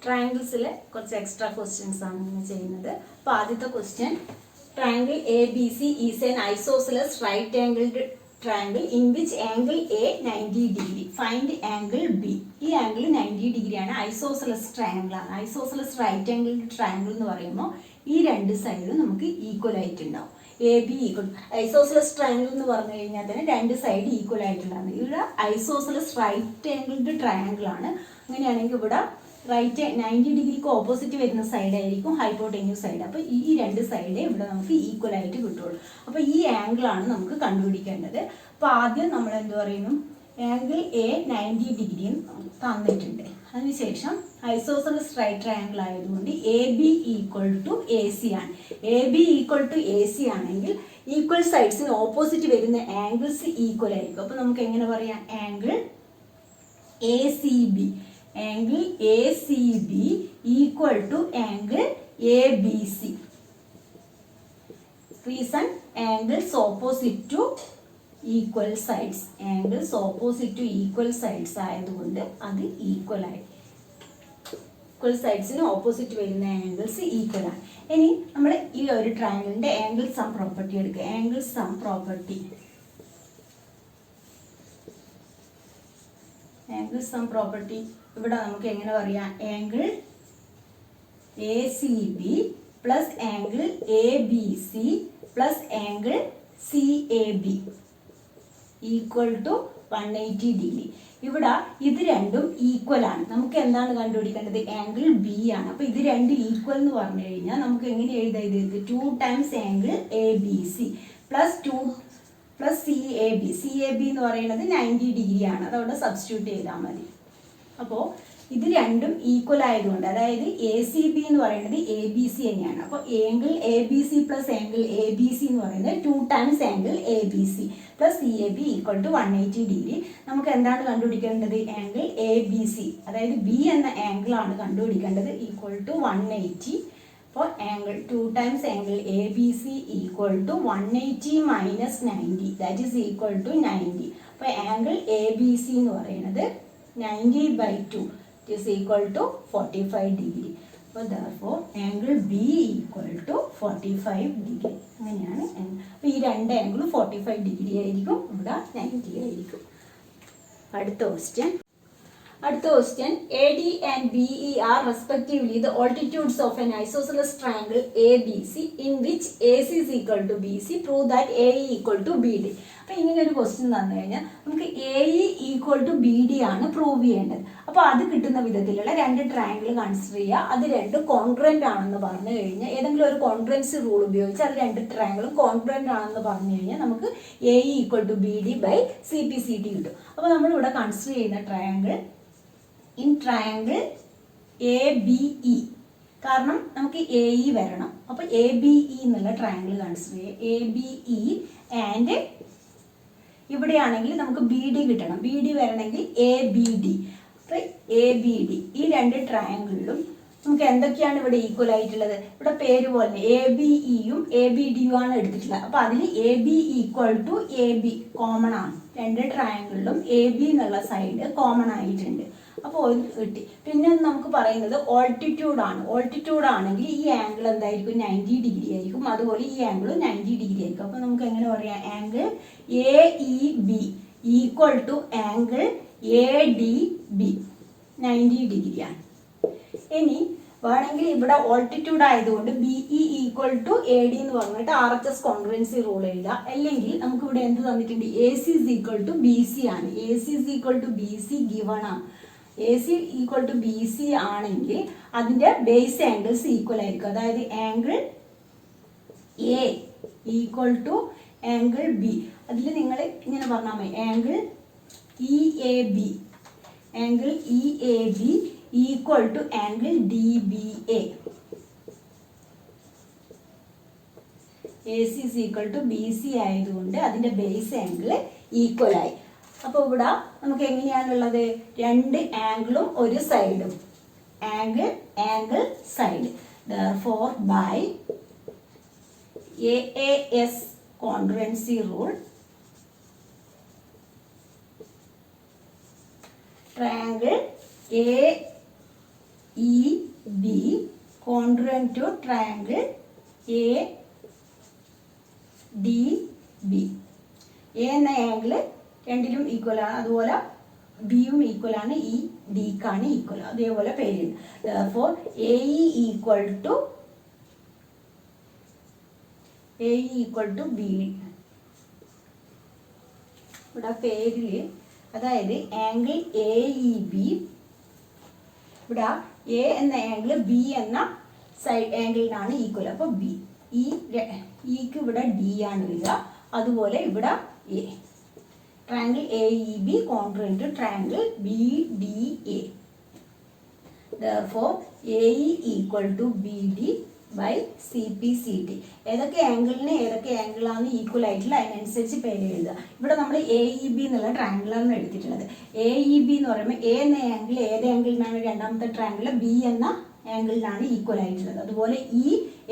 ട്രയാങ്കിൾസിൽ കുറച്ച് extra questions ആണ് ഇങ്ങനെ ചെയ്യുന്നത്. അപ്പോൾ ആദ്യത്തെ question, triangle A B C is an isosceles right angled triangle in which angle A 90 degree, find angle B. ഈ ആംഗിൾ 90 ഡിഗ്രിയാണ്, ഐസോസെലസ് ട്രയാങ്കിൾ ആണ്. ഐസോസെലസ് റൈറ്റ് ആംഗിൾഡ് ട്രയാങ്കിൾ എന്ന് പറയുമ്പോൾ ഈ രണ്ട് സൈഡും നമുക്ക് ഈക്വൽ ആയിട്ടുണ്ടാവും. A B equal, isosceles triangle എന്ന് പറഞ്ഞു കഴിഞ്ഞാൽ തന്നെ രണ്ട് സൈഡ് ഈക്വൽ ആയിട്ടുള്ളതാണ്. ഇവിടെ ഐസോസെലസ് റൈറ്റ് ആംഗിൾഡ് ട്രയാങ്കിൾ ആണ്. അങ്ങനെയാണെങ്കിൽ ഇവിടെ റൈറ്റ് 90 ഡിഗ്രിക്ക് ഓപ്പോസിറ്റ് വരുന്ന സൈഡായിരിക്കും ഹൈപ്പോട്ടന്യൂസ് സൈഡ്. അപ്പോൾ ഈ രണ്ട് സൈഡേ ഇവിടെ നമുക്ക് ഈക്വൽ ആയിട്ട് കിട്ടുള്ളൂ. അപ്പോൾ ഈ ആംഗിളാണ് നമുക്ക് കണ്ടുപിടിക്കേണ്ടത്. അപ്പോൾ ആദ്യം നമ്മൾ എന്ത് പറയുന്നു, ആംഗിൾ എ 90 ഡിഗ്രി തന്നിട്ടുണ്ട്. അതിനുശേഷം ഐസോസെലസ് റൈറ്റ് ട്രയാങ്കിൾ ആയതുകൊണ്ട് A B equal to A C ആണ്. A B equal to A C ആണെങ്കിൽ ഈക്വൽ സൈഡ്സിന് ഓപ്പോസിറ്റ് വരുന്ന ആംഗിൾസ് ഈക്വൽ ആയിരിക്കും. അപ്പോൾ നമുക്ക് എങ്ങനെ പറയാം, angle A C B, angle ACB equal to angle ABC. Reason, angles opposite to equal sides. Angles opposite to equal sides ആയതുകൊണ്ട് അത് ഈക്വൽ ആയി. ഈക്വൽ സൈഡ്സിന് ഓപ്പോസിറ്റ് വരുന്ന ആംഗിൾസ് ഈക്വൽ ആണ്. ഇനി നമ്മൾ ഈ ഒരു ട്രയാങ്കിളിന്റെ ആംഗിൾ സം പ്രോപ്പർട്ടി എടുക്കുക. Angle sum property, angle sum property ഇവിടെ നമുക്ക് എങ്ങനെ പറയാം, angle A C B plus angle A B C plus angle C A B equal to 180 degree. ഇവിടെ ഇത് രണ്ടും ഈക്വൽ ആണ്. നമുക്ക് എന്താണ് കണ്ടുപിടിക്കേണ്ടത്, ആംഗിൾ ബി ആണ്. അപ്പോൾ ഇത് രണ്ട് ഈക്വൽ എന്ന് പറഞ്ഞു കഴിഞ്ഞാൽ നമുക്ക് എങ്ങനെ എഴുതാം, ഇത് 2 times angle A B C plus 2 plus C A B. C A B എന്ന് പറയുന്നത് 90 ഡിഗ്രി ആണ്. അതവിടെ സബ്സ്റ്റിറ്റ്യൂട്ട് ചെയ്താൽ മതി. അപ്പോൾ ഇത് രണ്ടും ഈക്വൽ ആയതുകൊണ്ട്, അതായത് എ സി ബി എന്ന് പറയുന്നത് എ ബി സി തന്നെയാണ്. അപ്പോൾ angle A B C plus angle A B C എന്ന് പറയുന്നത് 2 times angle A B C plus C A B equal to 180 degree. നമുക്ക് എന്താണ് കണ്ടുപിടിക്കേണ്ടത്, ആംഗിൾ എ ബി സി, അതായത് ബി എന്ന ആംഗിൾ ആണ് കണ്ടുപിടിക്കേണ്ടത്, ഈക്വൽ ടു 180. അപ്പോൾ angle 2 times angle A B C equal to 180 minus 90, that is equal to 90. അപ്പോൾ angle A B C എന്ന് പറയുന്നത് 90/2 is equal to 45 degree. So therefore angle B equal to 45 degree. അങ്ങനെയാണ്. അപ്പോൾ ഈ രണ്ട് ആംഗിളും 45 ഡിഗ്രി ആയിരിക്കും, ഇവിടെ 90 ആയിരിക്കും. അടുത്ത question, A D and B E are respectively the altitudes of an isosceles triangle A B C in which A C is equal to B C, prove that A E equal to B D. അപ്പോൾ ഇങ്ങനെ ഒരു question തന്നു കഴിഞ്ഞാൽ നമുക്ക് A E equal to B D ആണ് prove ചെയ്യേണ്ടത്. അപ്പോൾ അത് കിട്ടുന്ന വിധത്തിലുള്ള രണ്ട് ട്രയാങ്കിൾ കൺസിഡർ ചെയ്യുക. അത് രണ്ട് കോൺഗ്രന്റ് ആണെന്ന് പറഞ്ഞു കഴിഞ്ഞാൽ, ഏതെങ്കിലും ഒരു കോൺഗ്രൻസി റൂൾ ഉപയോഗിച്ച് അത് രണ്ട് ട്രയാങ്കിളും കോൺഗ്രന്റ് ആണെന്ന് പറഞ്ഞു കഴിഞ്ഞാൽ നമുക്ക് A E equal to B D by C P C T കിട്ടും. അപ്പോൾ നമ്മളിവിടെ കൺസിഡർ ചെയ്യുന്ന triangle in triangle A B E, കാരണം നമുക്ക് എ ഇ വരണം. അപ്പോൾ എ ബി ഇ എന്നുള്ള ട്രയാങ്കിൾ കൺസിഡർ ചെയ്യുക. എ ബി ഇ ആൻഡ് ഇവിടെയാണെങ്കിൽ നമുക്ക് ബി ഡി കിട്ടണം. ബി ഡി വരണമെങ്കിൽ എ ബി ഡി. അപ്പോൾ എ ബി ഡി ഈ രണ്ട് ട്രയാങ്കിളിലും നമുക്ക് എന്തൊക്കെയാണ് ഇവിടെ ഈക്വൽ ആയിട്ടുള്ളത്, ഇവിടെ പേര് പോലെ എ ബി ഇയും എ ബി ഡിയും ആണ് എടുത്തിട്ടുള്ളത്. അപ്പോൾ അതിൽ A B equal to A B common ആണ്. രണ്ട് ട്രയാങ്കിളിലും എ ബി എന്നുള്ള സൈഡ് കോമൺ ആയിട്ടുണ്ട്. അപ്പോൾ കിട്ടി. പിന്നെ നമുക്ക് പറയുന്നത് ഓൾട്ടിറ്റ്യൂഡ് ആണ്. ഓൾട്ടിറ്റ്യൂഡ് ആണെങ്കിൽ ഈ ആംഗിൾ എന്തായിരിക്കും, 90 ഡിഗ്രി ആയിരിക്കും. അതുപോലെ ഈ ആംഗിൾ 90 ഡിഗ്രി ആയിരിക്കും. അപ്പോൾ നമുക്ക് എങ്ങനെ പറയാം, angle A E B equal to angle A D B 90 ഡിഗ്രിയാണ്. ഇനി വേണമെങ്കിൽ ഇവിടെ ഓൾട്ടിറ്റ്യൂഡ് ആയതുകൊണ്ട് B E equal to A D എന്ന് പറഞ്ഞിട്ട് R H S congruency rule എഴുതാം. അല്ലെങ്കിൽ നമുക്ക് ഇവിടെ എന്ത് തന്നിട്ടുണ്ട്, A C is equal to B C ആണ്. A C is equal to B C given ആണ്. A C equal to B C ആണെങ്കിൽ അതിൻ്റെ ബേസ് ആംഗിൾസ് ഈക്വൽ ആയിരിക്കും. അതായത് angle A equal to angle B. അതിൽ നിങ്ങൾ ഇങ്ങനെ പറഞ്ഞാൽ മതി, angle E A B, angle E A B equal to angle D B A. A C is equal to B C ആയതുകൊണ്ട് അതിൻ്റെ ബേസ് ആംഗിൾ ഈക്വൽ ആയി. അപ്പോൾ ഇവിടെ നമുക്ക് എങ്ങനെയാണുള്ളത്, രണ്ട് ആംഗിളും ഒരു സൈഡും, angle side. Therefore by AAS congruency rule, triangle E B congruent to triangle A D B. A എന്ന ആംഗിൾ രണ്ടിലും ഈക്വൽ ആണ്, അതുപോലെ ബിയും ഈക്വൽ ആണ്, ഈ ഡിക്കാണ് ഈക്വൽ. അതേപോലെ പേര് for A equal to B. ഇവിടെ പേരിൽ അതായത് ആംഗിൾ എ ഇ ബി, ഇവിടെ എ എന്ന ആംഗിൾ ബി എന്ന സൈഡ് ആംഗിളിനാണ് ഈക്വൽ. അപ്പോൾ ബി ഇക്ക് ഇവിടെ ഡി ആണ് വരിക, അതുപോലെ ഇവിടെ A. Triangle A E B congruent to triangle B D A. Therefore AE equal to B D by C P C T. ഏതൊക്കെ ആംഗിളിന് ഏതൊക്കെ ആംഗിളാണ് ഈക്വൽ ആയിട്ടുള്ള അതിനനുസരിച്ച് പേര് എഴുതുക. ഇവിടെ നമ്മൾ എ ഇ ബി എന്നുള്ള ട്രയാങ്കിളാണ് എടുത്തിട്ടുള്ളത്. എ ഇ ബി എന്ന് പറയുമ്പോൾ എ എന്ന ആംഗിൾ ഏത് ആംഗിളിനാണ് രണ്ടാമത്തെ ട്രയാങ്കിൾ ബി എന്ന ആംഗിളിനാണ് ഈക്വൽ ആയിട്ടുള്ളത്. അതുപോലെ ഈ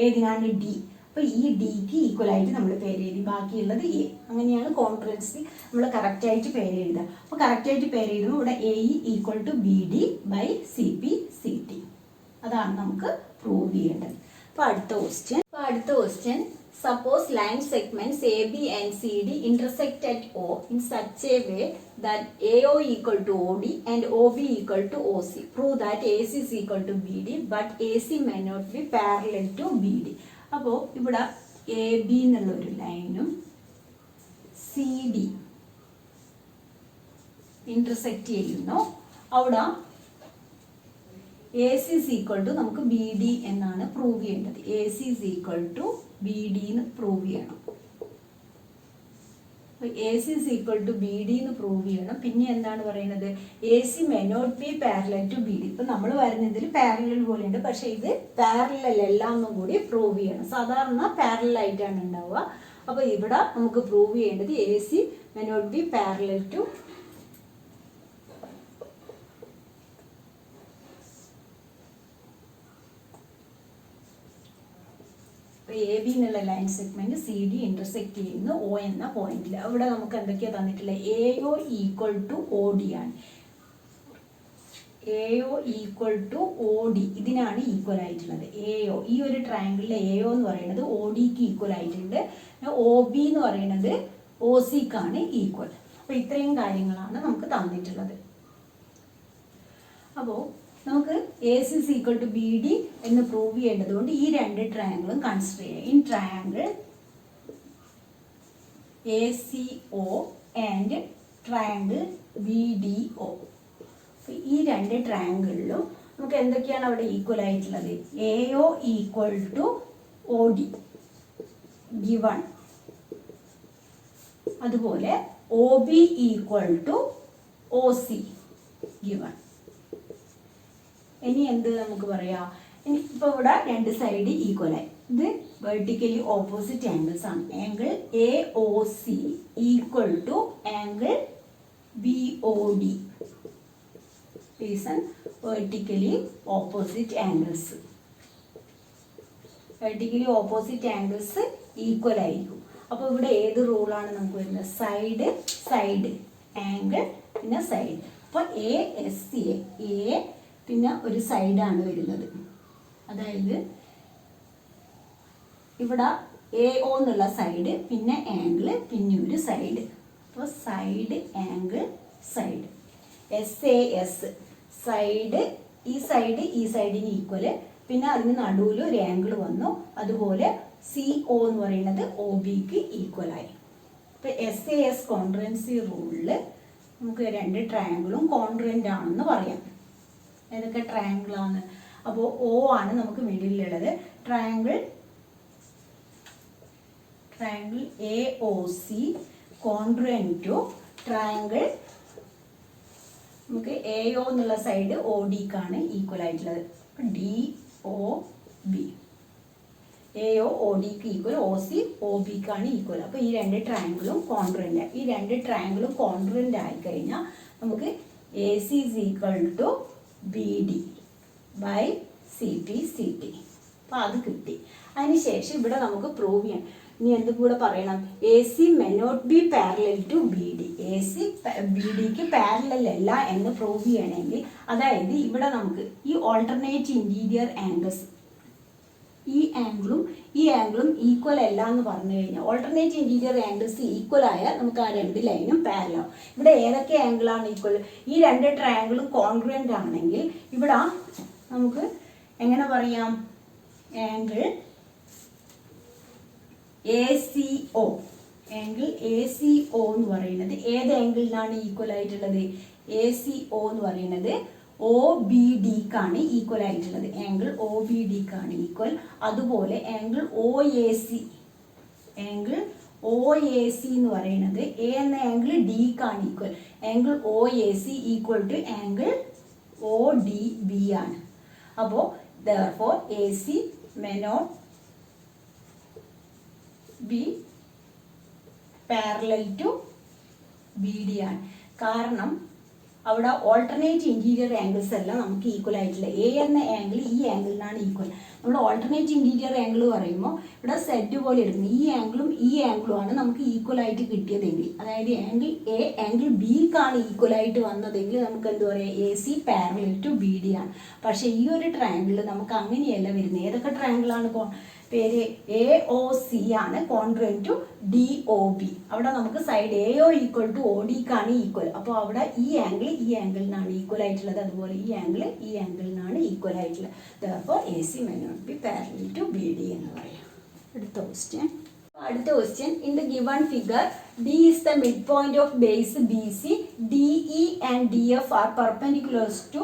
ഏതിനാണ് ഡി. അപ്പോൾ ഈ ഡിക്ക് ഈക്വൽ ആയിട്ട് നമ്മൾ പേര് എഴുതി, ബാക്കിയുള്ളത് എ. അങ്ങനെയാണ് കോൺട്രുവൻസി നമ്മൾ കറക്റ്റായിട്ട് പേര് എഴുതുക. അപ്പോൾ കറക്റ്റായിട്ട് പേര് എഴുതുമ്പോൾ ഇവിടെ A equal to B D by C P C T. അതാണ് നമുക്ക് പ്രൂവ് ചെയ്യേണ്ടത്. അപ്പോൾ അടുത്ത question suppose line segments A B and C D intersect at O in such a way that AO equal to OD and OB equal to OC. Prove that AC is equal to BD but AC may not be parallel to BD. അപ്പോൾ ഇവിടെ A B എന്നുള്ളൊരു ലൈനും C D intersect ചെയ്യുന്നു. അവിടെ A C is equal to നമുക്ക് B D എന്നാണ് prove ചെയ്യേണ്ടത്. A C is equal to B D എന്ന് പ്രൂവ് ചെയ്യണം. A C is equal to B D എന്ന് പ്രൂവ് ചെയ്യണം. പിന്നെ എന്താണ് പറയുന്നത്, A C may not be parallel to B D. ഇപ്പം നമ്മൾ വരുന്നതിൽ പാരലൽ പോലെയുണ്ട്, പക്ഷേ ഇത് പാരലൽ അല്ല എന്നും കൂടി പ്രൂവ് ചെയ്യണം. സാധാരണ പാരലൽ ആയിട്ടാണ് ഉണ്ടാവുക. അപ്പോൾ ഇവിടെ നമുക്ക് പ്രൂവ് ചെയ്യേണ്ടത് A C may not be parallel to A B എന്നുള്ള line segment C D intersect ചെയ്യുന്നു ഒ എന്ന പോയിന്റിൽ. അവിടെ നമുക്ക് എന്തൊക്കെയാണ് തന്നിട്ടുള്ളത്, A O equal to O D ആണ്. A O equal to O D ഇതിനാണ് ഈക്വൽ ആയിട്ടുള്ളത്. എ ഒ ഈ ഒരു ട്രയാങ്കിളിലെ എ ഒ എന്ന് പറയുന്നത് ഒ ഡിക്ക് ഈക്വൽ ആയിട്ടുണ്ട്. ഒ ബി എന്ന് പറയുന്നത് ഒ സിക്കാണ് ഈക്വൽ. അപ്പോൾ ഇത്രയും കാര്യങ്ങളാണ് നമുക്ക് തന്നിട്ടുള്ളത്. അപ്പോൾ നമുക്ക് A C is equal to B D എന്ന് പ്രൂവ് ചെയ്യേണ്ടത് കൊണ്ട് ഈ രണ്ട് ട്രയാങ്കിളും കൺസിഡർ ചെയ്യുക. In triangle A C O and triangle B D O. ഈ രണ്ട് ട്രയാങ്കിളിലും നമുക്ക് എന്തൊക്കെയാണ് അവിടെ ഈക്വൽ ആയിട്ടുള്ളത്, A O equal to O D given, അതുപോലെ O B equal to O C given. ഇനി എന്ത് നമുക്ക് പറയാം, ഇനി ഇപ്പോൾ ഇവിടെ രണ്ട് സൈഡ് ഈക്വലായി. ഇത് വെർട്ടിക്കലി ഓപ്പോസിറ്റ് ആംഗിൾസ് ആണ്. Angle A O C equal to angle B O D. Reason vertically opposite angles. Vertically opposite angles equal ആയിരിക്കും. അപ്പോൾ ഇവിടെ ഏത് റൂളാണ് നമുക്ക് വരുന്നത്, സൈഡ് സൈഡ് ആംഗിൾ പിന്നെ സൈഡ്. അപ്പോൾ എ എസ് എ പിന്നെ ഒരു സൈഡാണ് വരുന്നത്. അതായത് ഇവിടെ എ ഒ എന്നുള്ള സൈഡ് പിന്നെ ആംഗിൾ പിന്നെ ഒരു സൈഡ്. അപ്പോൾ side angle side. S A S side ഈ സൈഡിന് ഈക്വല്, പിന്നെ അതിന് നടുവിൽ ഒരു ആംഗിൾ വന്നു. അതുപോലെ സി ഒ എന്ന് പറയുന്നത് ഒ ബിക്ക് ഈക്വലായി. അപ്പോൾ എസ് എ എസ് കോൺട്രുവൻസി റൂളിൽ നമുക്ക് രണ്ട് ട്രയാങ്കിളും കോൺട്രുവൻ്റ് ആണെന്ന് പറയാം. ഏതൊക്കെ ട്രയാങ്കിളാണ്, അപ്പോൾ ഒ ആണ് നമുക്ക് മിഡിലുള്ളത്. Triangle A O C congruent to triangle നമുക്ക് എ ഒ എന്നുള്ള സൈഡ് ഒ ഡിക്കാണ് ഈക്വൽ ആയിട്ടുള്ളത്. D O B A O O ഡിക്ക് ഈക്വൽ, ഒ സി ഒ ബിക്കാണ് ഈക്വൽ. അപ്പോൾ ഈ രണ്ട് ട്രയാങ്കിളും കോൺട്രുവൻ്റ്. ഈ രണ്ട് ട്രയാങ്കിളും കോൺട്രുവൻ്റ് ആയിക്കഴിഞ്ഞാൽ നമുക്ക് A C is equal to B D by C P C T. അപ്പോൾ അത് കിട്ടി. അതിനുശേഷം ഇവിടെ നമുക്ക് പ്രൂവ് ചെയ്യാം. ഇനി എന്തും കൂടെ പറയണം, A C may not be parallel to B D. A C B ഡിക്ക് പാരലൽ അല്ല എന്ന് പ്രൂവ് ചെയ്യണമെങ്കിൽ, അതായത് ഇവിടെ നമുക്ക് ഈ ഓൾട്ടർനേറ്റ് ഇൻറ്റീരിയർ ആംഗിൾസ്, ഈ ആംഗിളും ഈക്വൽ അല്ല എന്ന് പറഞ്ഞു കഴിഞ്ഞാൽ, ഓൾട്ടർനേറ്റ് ഇൻറ്റീരിയർ ആംഗിൾസ് ഈക്വൽ ആയാൽ നമുക്ക് ആ രണ്ട് ലൈനും പാരലൽ ആവും. ഇവിടെ ഏതൊക്കെ ആംഗിളാണ് ഈക്വൽ? ഈ രണ്ട് ട്രയാംഗിളും കോൺഗ്രുവൻ്റ് ആണെങ്കിൽ ഇവിടെ നമുക്ക് എങ്ങനെ പറയാം, angle A C O, angle A C O എന്ന് പറയുന്നത് ഏത് ആംഗിളിനാണ് ഈക്വൽ ആയിട്ടുള്ളത്? എ സി ഒ എന്ന് പറയുന്നത് ഒ ബി ഡിക്കാണ് ഈക്വൽ ആയിട്ടുള്ളത്. ആംഗിൾ ഒ ബി ഡിക്കാണ് ഈക്വൽ. അതുപോലെ angle O A C, angle O A C എന്ന് പറയുന്നത് എ എന്ന ആംഗിൾ ഡിക്കാണ് equal. Angle O A C equal to angle O D B ആണ്. അപ്പോൾ therefore AC may not be parallel to BD ആണ്. കാരണം അവിടെ ഓൾട്ടർനേറ്റ് ഇൻറ്റീരിയർ ആംഗിൾസ് എല്ലാം നമുക്ക് ഈക്വൽ ആയിട്ടില്ല. എ എന്ന ആംഗിൾ ഈ ആംഗിളിനാണ് ഈക്വൽ. നമ്മൾ ഓൾട്ടർനേറ്റ് ഇൻറ്റീരിയർ ആംഗിൾ പറയുമ്പോൾ ഇവിടെ സെറ്റ് പോലെ എടുക്കുന്നത് ഈ ആംഗിളും ആണ് നമുക്ക് ഈക്വൽ ആയിട്ട് കിട്ടിയതെങ്കിൽ, അതായത് ആംഗിൾ എ ആംഗിൾ ബിക്കാണ് ഈക്വൽ ആയിട്ട് വന്നതെങ്കിൽ നമുക്ക് എന്ത് പറയാം, A C parallel to B D ആണ്. പക്ഷേ ഈ ഒരു ട്രയാംഗിൾ നമുക്ക് അങ്ങനെയല്ല വരുന്നത്. ഏതൊക്കെ ട്രയാംഗിളാണ് പേര്? എ ഒ സി ആണ് congruent to D O B. അവിടെ നമുക്ക് side A O equal to O ഡിക്കാണ് ഈക്വൽ. അപ്പോൾ അവിടെ ഈ ആംഗിളിനാണ് ഈക്വൽ ആയിട്ടുള്ളത്. അതുപോലെ ഈ ആംഗിളിനാണ് ഈക്വൽ ആയിട്ടുള്ളത്. therefore AC may not be parallel to BD എന്ന് പറയാം. അടുത്ത question in the given figure D is the midpoint of base BC. DE and DF are perpendicular to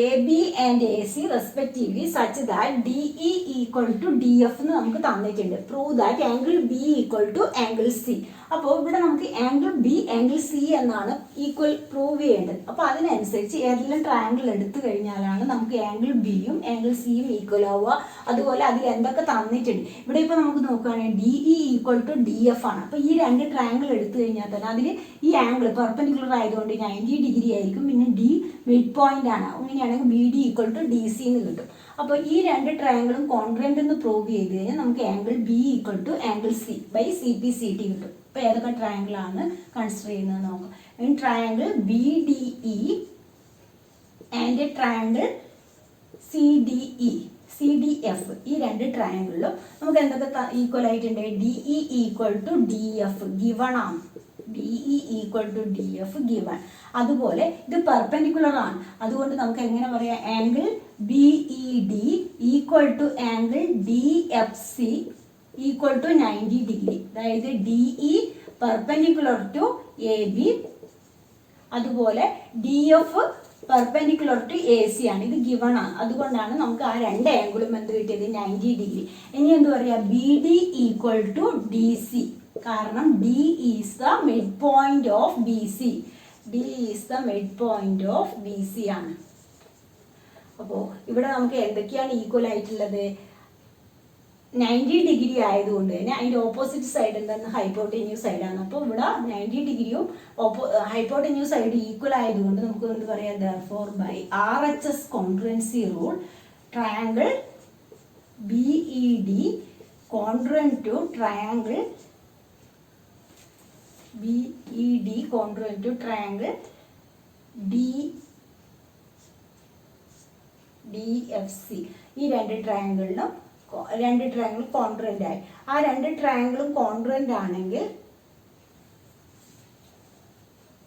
AB and AC respectively such that DE equal to DF എന്ന് നമുക്ക് തന്നിട്ടുണ്ട്. Prove that angle B equal to angle C. അപ്പോൾ ഇവിടെ നമുക്ക് angle B angle C എന്നാണ് equal prove ചെയ്യേണ്ടത്. അപ്പോൾ അതിനനുസരിച്ച് ഏതെല്ലാം ട്രയാംഗിൾ എടുത്തു കഴിഞ്ഞാലാണ് നമുക്ക് ആംഗിൾ ബിയും ആംഗിൾ സിയും ഈക്വൽ ആവുക. അതുപോലെ അതിൽ എന്തൊക്കെ തന്നിട്ടുണ്ട്. ഇവിടെ ഇപ്പോൾ നമുക്ക് നോക്കുകയാണെങ്കിൽ DE ഈക്വൽ ടു DF ആണ്. അപ്പോൾ ഈ രണ്ട് ട്രയാംഗിൾ എടുത്തു കഴിഞ്ഞാൽ തന്നെ അതിൽ ഈ ആംഗിൾ പെർപെൻഡിക്കുലർ ആയതുകൊണ്ട് 90 ഡിഗ്രി ആയിരിക്കും. പിന്നെ ഡി മിഡ് പോയിന്റ് ആണ്. അങ്ങനെയാണെങ്കിൽ BD ഈക്വൽ ടു DC എന്ന് കിട്ടും. അപ്പോൾ ഈ രണ്ട് ട്രയാംഗിളും കോൺഗ്രുവൻ്റ് എന്ന് പ്രൂവ് ചെയ്ത് കഴിഞ്ഞാൽ നമുക്ക് angle B equal to angle C by CPCT കിട്ടും. ഇപ്പോൾ ഏതൊക്കെ ട്രയാംഗിളാണ് കൺസിഡർ ചെയ്യുന്നത് നോക്കാം. Triangle BDE and triangle CDF, ഈ രണ്ട് ട്രയാംഗിളിലും നമുക്ക് എന്തൊക്കെ ഈക്വൽ ആയിട്ടുണ്ട്? DE equal to DF given ആണ്. DE equal to DF given. അതുപോലെ ഇത് പെർപെൻഡിക്കുലർ ആണ്. അതുകൊണ്ട് നമുക്ക് എങ്ങനെ പറയാം? Angle BED equal to angle DFC equal to 90 degree. അതായത് DE പെർപെൻഡിക്കുലർ ടു AB, അതുപോലെ DF പെർപെൻഡിക്കുലർ ടു AC ആണ്. ഇത് ഗിവൺ ആണ്. അതുകൊണ്ടാണ് നമുക്ക് ആ രണ്ട് ആംഗിളും എന്ത് കിട്ടിയത്? 90 ഡിഗ്രി. ഇനി എന്ത് പറയാ? BD equal to DC. കാരണം D is the mid point of BC. D is the mid point of BC ആണ്. അപ്പോൾ ഇവിടെ നമുക്ക് എന്തൊക്കെയാണ് ഈക്വൽ ആയിട്ടുള്ളത്? 90 ഡിഗ്രി ആയതുകൊണ്ട് തന്നെ അതിൻ്റെ ഓപ്പോസിറ്റ് സൈഡ് എന്താണ്? ഹൈപ്പോട്ടന്യൂസ് സൈഡാണ്. അപ്പോൾ ഇവിടെ 90 ഡിഗ്രിയും ഹൈപ്പോട്ടന്യൂസ് സൈഡ് ഈക്വൽ ആയതുകൊണ്ട് നമുക്ക് എന്ത് പറയാം? therefore by RHS congruency rule triangle BED congruent to triangle BED congruent to triangle DFC. ഈ രണ്ട് ട്രയാംഗിൾ കോൺഗ്രുവൻ്റ് ആയി. ആ രണ്ട് ട്രയാംഗിളും കോൺഗ്രുവൻ്റ് ആണെങ്കിൽ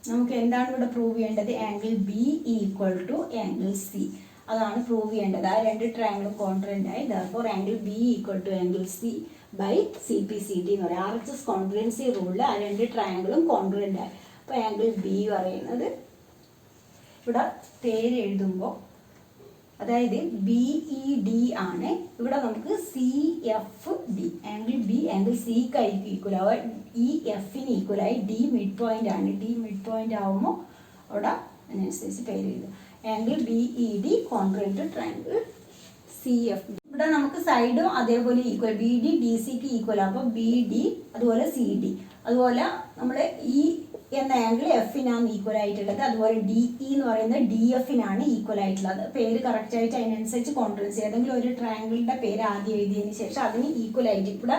നമുക്ക് എന്താണ് ഇവിടെ പ്രൂവ് ചെയ്യേണ്ടത്? Angle B equal to angle C. അതാണ് പ്രൂവ് ചെയ്യേണ്ടത്. ആ രണ്ട് ട്രയാംഗിളും കോൺഗ്രുവൻ്റ് ആയി. therefore angle B equal to angle C by CPCT എന്ന് പറയും. RHS കോൺഗ്രുവൻസി റൂളിൽ ആ രണ്ട് ട്രയാംഗിളും കോൺഗ്രുവൻ്റ് ആയി. അപ്പോൾ ആംഗിൾ ബി പറയുന്നത് ഇവിടെ പേര് എഴുതുമ്പോൾ, അതായത് BED ആണ്. ഇവിടെ നമുക്ക് CFD, ആംഗിൾ ബി ആംഗിൾ സിക്ക് ഈക്വൽ ആവുക. ഈ എഫിന് ഈക്വലായി ഡി മിഡ് പോയിന്റ് ആണ്. ഡി മിഡ് പോയിന്റ് ആവുമ്പോൾ അവിടെ അതിനനുസരിച്ച് പേര് എഴുതുക. Angle BED congruent to triangle CFD. ഇവിടെ നമുക്ക് സൈഡും അതേപോലെ ഈക്വൽ. BD DCക്ക് ഈക്വൽ ആകുമ്പോൾ BD അതുപോലെ CD. അതുപോലെ നമ്മൾ ഈ എന്ന ആംഗിൾ എഫിനാണ് ഈക്വൽ ആയിട്ടുള്ളത്. അതുപോലെ ഡി ഇ എന്ന് പറയുന്നത് ഡി എഫിനാണ് ഈക്വൽ ആയിട്ടുള്ളത്. പേര് കറക്റ്റ് ആയിട്ട് അതിനനുസരിച്ച് കോൺട്രൻസ് ഏതെങ്കിലും ഒരു ട്രയാങ്കിളിന്റെ പേര് ആദ്യം എഴുതിയതിന് ശേഷം അതിന് ഈക്വൽ ആയിട്ട് ഇവിടെ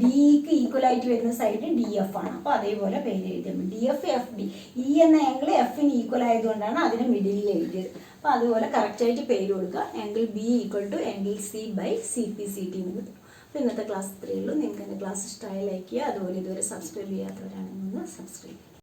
ഡിക്ക് ഈക്വൽ ആയിട്ട് വരുന്ന സൈഡ് ഡി എഫ് ആണ്. അപ്പോൾ അതേപോലെ പേര് എഴുതിയാൽ D F F D. E എന്ന ആംഗിൾ എഫിന് ഈക്വൽ ആയതുകൊണ്ടാണ് അതിന് മിഡിലിൽ എഴുതിയത്. അപ്പോൾ അതുപോലെ കറക്റ്റ് ആയിട്ട് പേര് കൊടുക്കുക. Angle B equal to angle C by C P C T എന്ന് കിട്ടും. അപ്പോൾ ഇന്നത്തെ ക്ലാസ് ഇത്രയേ ഉള്ളൂ. നിങ്ങൾക്ക് എൻ്റെ ക്ലാസ് ഇഷ്ടമായി ലൈക്ക് ചെയ്യുക. അതുപോലെ ഇതുവരെ സബ്സ്ക്രൈബ് ചെയ്യാത്തവരാണെങ്കിൽ സബ്സ്ക്രൈബ് ചെയ്യുക.